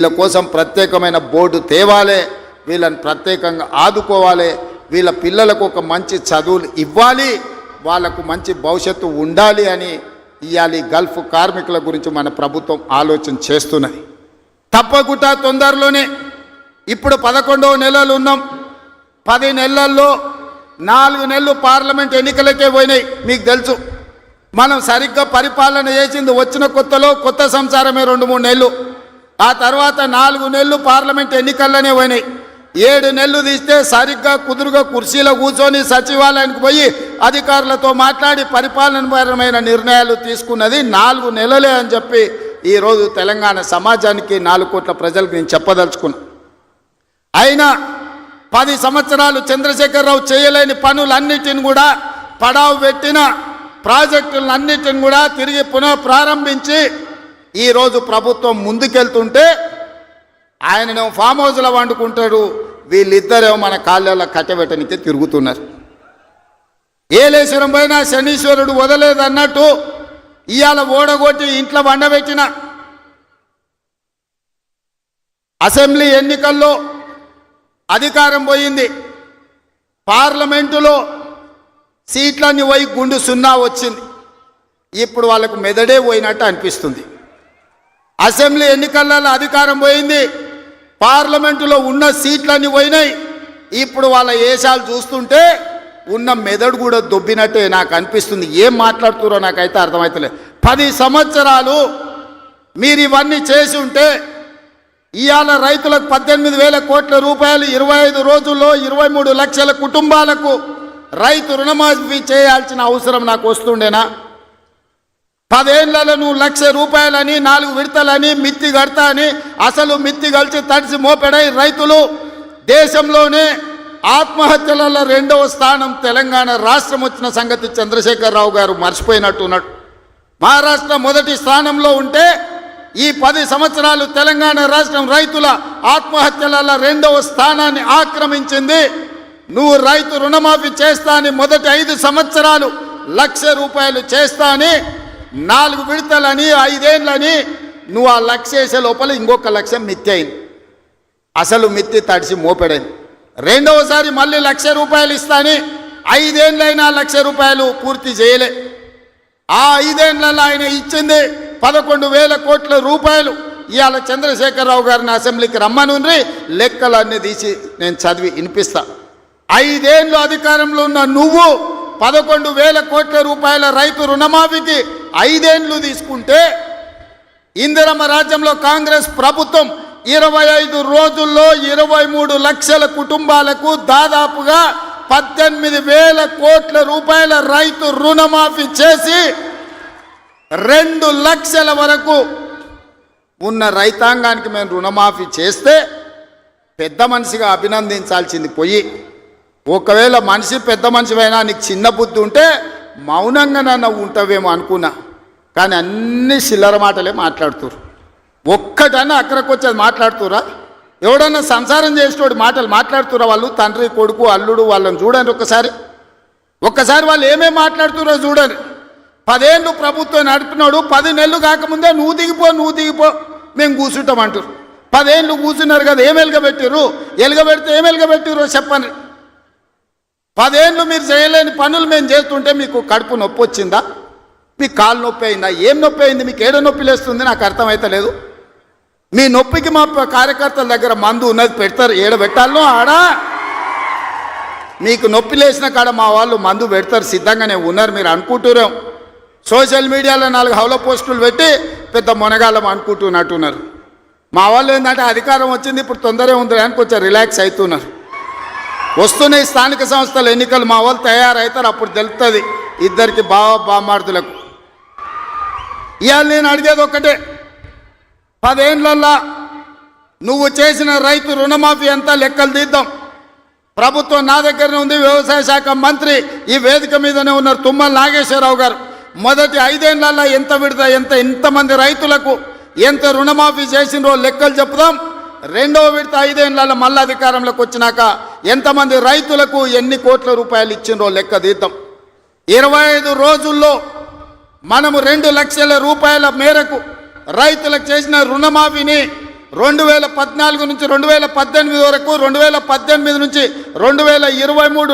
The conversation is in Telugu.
వీళ్ళ కోసం ప్రత్యేకమైన బోర్డు తేవాలి, వీళ్ళని ప్రత్యేకంగా ఆదుకోవాలి, వీళ్ళ పిల్లలకు ఒక మంచి చదువులు ఇవ్వాలి, వాళ్ళకు మంచి భవిష్యత్తు ఉండాలి అని ఇవాళ గల్ఫ్ కార్మికుల గురించి మన ప్రభుత్వం ఆలోచన చేస్తున్నది. తప్పకుండా తొందరలోనే ఇప్పుడు 11వ నెలలు ఉన్నాం. 10 నెలల్లో 4 నెలలు పార్లమెంట్ ఎన్నికలకే పోయినాయి. మీకు తెలుసు, మనం సరిగ్గా పరిపాలన చేసింది వచ్చిన కొత్తలో కొత్త సంసారమే 2-3 నెలలు. ఆ తర్వాత 4 నెలలు పార్లమెంట్ ఎన్నికల్లోనే పోయినాయి. 7 నెలలు తీస్తే సరిగ్గా కుదురుగా కుర్చీలో కూర్చొని సచివాలయానికి పోయి అధికారులతో మాట్లాడి పరిపాలనపరమైన నిర్ణయాలు తీసుకున్నది 4 నెలలే అని చెప్పి ఈరోజు తెలంగాణ సమాజానికి 4 కోట్ల ప్రజలకు నేను చెప్పదలుచుకున్నా. అయినా 10 సంవత్సరాలు చంద్రశేఖరరావు చేయలేని పనులన్నిటిని కూడా పడావు పెట్టిన ప్రాజెక్టులన్నిటిని కూడా తిరిగి పునః ప్రారంభించి ఈరోజు ప్రభుత్వం ముందుకెళ్తుంటే ఆయననేమో ఫామ్ హౌస్లో వండుకుంటాడు, వీళ్ళిద్దరేమో మన కాళ్ళలో కట్టబెట్టనికే తిరుగుతున్నారు. ఏలేశ్వరం పైన శనీశ్వరుడు వదలేదన్నట్టు ఇవాళ ఓడగొట్టి ఇంట్లో వండబెట్టిన అసెంబ్లీ ఎన్నికల్లో అధికారం పోయింది. పార్లమెంటులో సీట్లన్నీ పోయి గుండు 0 వచ్చింది. ఇప్పుడు వాళ్ళకు మెదడే పోయినట్టు అనిపిస్తుంది. అసెంబ్లీ ఎన్నికలలో అధికారం పోయింది, పార్లమెంటులో ఉన్న సీట్లన్నీ పోయినాయి. ఇప్పుడు వాళ్ళ ఏషాలు చూస్తుంటే ఉన్న మెదడు కూడా దొబ్బినట్టే నాకు అనిపిస్తుంది. ఏం మాట్లాడుతున్నారో నాకైతే అర్థమవుతలేదు. 10 సంవత్సరాలు మీరు ఇవన్నీ చేసి ఉంటే ఇవాళ రైతులకు 18,000 కోట్ల రూపాయలు 25 రోజుల్లో 23 లక్షల కుటుంబాలకు రైతు రుణమాఫీ చేయాల్సిన అవసరం నాకు వస్తుండేనా? 10 ఏళ్లలో నువ్వు 1,00,000 రూపాయలని 4 విడతలని మిత్తి కడతా అని అసలు మిత్తి కలిసి తడిసి మోపెడై రైతులు దేశంలోనే ఆత్మహత్యలలో 2వ స్థానం తెలంగాణ రాష్ట్రం వచ్చిన సంగతి చంద్రశేఖరరావు గారు మర్చిపోయినట్టున్నాడు. మహారాష్ట్ర మొదటి స్థానంలో ఉంటే ఈ 10 సంవత్సరాలు తెలంగాణ రాష్ట్రం రైతుల ఆత్మహత్యలలో 2వ స్థానాన్ని ఆక్రమించింది. నువ్వు రైతు రుణమాఫీ చేస్తా అని మొదటి 5 సంవత్సరాలు 1,00,000 రూపాయలు చేస్తా అని 4 విడతలని 5 ఏళ్ళని నువ్వు ఆ 1,00,000 చేసే లోపల ఇంకొక 1,00,000 మిత్తి అయింది. అసలు మిత్తి తడిసి మోపెడైంది. రెండవసారి మళ్ళీ 1,00,000 రూపాయలు ఇస్తాని 5 ఏళ్ళైనా 1,00,000 రూపాయలు పూర్తి చేయలే. ఆ 5 ఏళ్ళలో ఆయన ఇచ్చింది 11,000 కోట్ల రూపాయలు. ఇవాళ చంద్రశేఖరరావు గారిని అసెంబ్లీకి రమ్మనుండ్రి, లెక్కలన్నీ తీసి నేను చదివి వినిపిస్తా. 5 ఏళ్ళు అధికారంలో ఉన్న నువ్వు 11,000 కోట్ల రూపాయల రైతు రుణమాఫీకి 5 ఏళ్ళు తీసుకుంటే ఇందిరమ్మ రాజ్యంలో కాంగ్రెస్ ప్రభుత్వం 25 రోజుల్లో 23 లక్షల కుటుంబాలకు దాదాపుగా 18,000 కోట్ల రూపాయల రైతు రుణమాఫీ చేసి 2 లక్షల వరకు ఉన్న రైతాంగానికి మేము రుణమాఫీ చేస్తే పెద్ద మనిషిగా అభినందించాల్సింది పోయి, ఒకవేళ మనిషి పెద్ద మనిషివైనా నీకు చిన్న బుద్ధి ఉంటే మౌనంగా నన్ను ఉంటావేమో అనుకున్నా. కానీ అన్ని చిల్లర మాటలే మాట్లాడుతురు. ఒక్కటన్నా అక్కడికి వచ్చేది మాట్లాడుతురా? ఎవడన్నా సంసారం చేసేటోడు మాటలు మాట్లాడుతురా? వాళ్ళు తండ్రి కొడుకు అల్లుడు వాళ్ళని చూడండి ఒక్కసారి వాళ్ళు ఏమేమి మాట్లాడుతురో చూడండి. 10 ఏళ్ళు ప్రభుత్వం నడిపినాడు, 10 నెలలు కాకముందే నువ్వు దిగిపో మేము కూర్చుంటామంటారు. 10 ఏళ్ళు కూర్చున్నారు కదా, ఏం ఎలుగబెట్టిర్రు? ఎలుగబెడితే ఏం ఎలుగబెట్టిర్రో చెప్పండి. 10 ఏళ్ళు మీరు చేయలేని పనులు మేము చేస్తుంటే మీకు కడుపు నొప్పి వచ్చిందా? మీకు కాలు నొప్పి అయిందా? ఏం నొప్పి అయింది? మీకు ఏడో నొప్పి లేస్తుంది? నాకు అర్థమైతలేదు. మీ నొప్పికి మా కార్యకర్తల దగ్గర మందు ఉన్నది, పెడతారు. ఏడ పెట్టాలో ఆడ మీకు నొప్పి లేచిన కాడ మా వాళ్ళు మందు పెడతారు, సిద్ధంగానే ఉన్నారు. మీరు అనుకుంటున్నాం సోషల్ మీడియాలో 4 హౌల పోస్టులు పెట్టి పెద్ద మొనగాళ్ళం అనుకుంటున్నట్టున్నారు. మా వాళ్ళు ఏంటంటే అధికారం వచ్చింది ఇప్పుడు తొందరగా ఉంది అని కొంచెం రిలాక్స్ అవుతున్నారు. వస్తున్నాయి స్థానిక సంస్థల ఎన్నికలు, మా వాళ్ళు తయారవుతారు, అప్పుడు తెలుస్తుంది ఇద్దరికి బామార్దులకు. ఇవాళ నేను అడిగేది ఒక్కటే, 10 ఏళ్ళల్లో నువ్వు చేసిన రైతు రుణమాఫీ అంతా లెక్కలు తీద్దాం. ప్రభుత్వం నా దగ్గరనే ఉంది, వ్యవసాయ శాఖ మంత్రి ఈ వేదిక మీదనే ఉన్నారు తుమ్మల నాగేశ్వరరావు గారు. మొదటి 5 ఏళ్ళల్లో ఎంత విడత ఎంతమంది రైతులకు ఎంత రుణమాఫీ చేసినో లెక్కలు చెప్పుదాం. 2వ విడత 5 ఏళ్ళల్లో మళ్ళీ అధికారంలోకి వచ్చినాక ఎంతమంది రైతులకు ఎన్ని కోట్ల రూపాయలు ఇచ్చినో లెక్క తీద్దాం. 25 రోజుల్లో మనము 2 లక్షల రూపాయల మేరకు రైతులకు చేసిన రుణమాఫీని 2014 నుంచి 2018 వరకు, 2018 నుంచి 2023